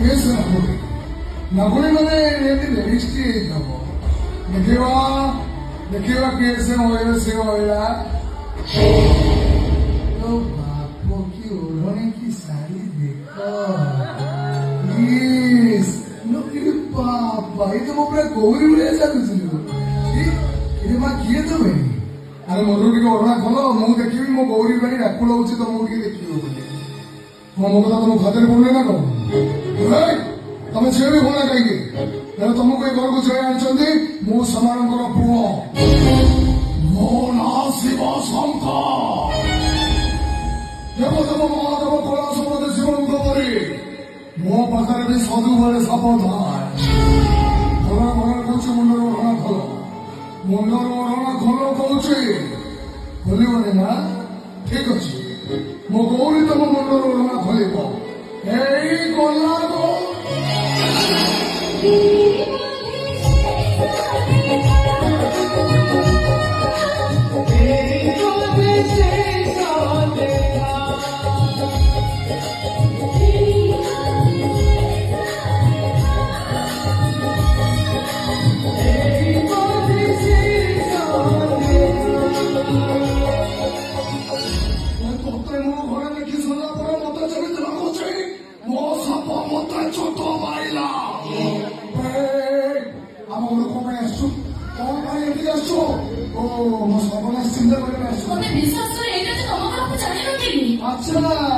case ନଗୁଳି ନଗୁଳି ମାନେ ଏମିତି registry ହେଇଥିବ ଦେଖିବା କେସ୍ ମହିଳା ସେ ମହିଳା तो बाप की ओढ़ने की साड़ी देखो बापा ये तो पूरा गौरी भलिया चलुची माँ किए तो भाई अरे मोर टे ओढ़ना खोल मु देखी मो गौरी भाई डाकुल हो तुमको टे देखिए मो मो कथा तुम खाते पड़े ना कौन तुम झील भी भूलना कहीं तुमको ये घर को झील आनी मो समान पुओ मो ना शिव शंकर देवदेव महादेव कैलासपति शिवଙ୍କ ପରି ମୋ ପାଖରେ ବି ସବୁବେଳେ ସାପ ଥାଏ ଖୋଲ କହୁଛି ମୁଣ୍ଡର ଓଢ଼ଣା ଖୋଲ ମୁଣ୍ଡର ଓଢ଼ଣା ଖୋଲ କହୁଛି ଖୋଲିବନି ନା ଠିକ ଅଛି ମୋ ଗୌରୀ ତମ ମୁଣ୍ଡର ଓଢ଼ଣା ଖୋଲିବ ଏଇ ଗଲାକୁ अच्छा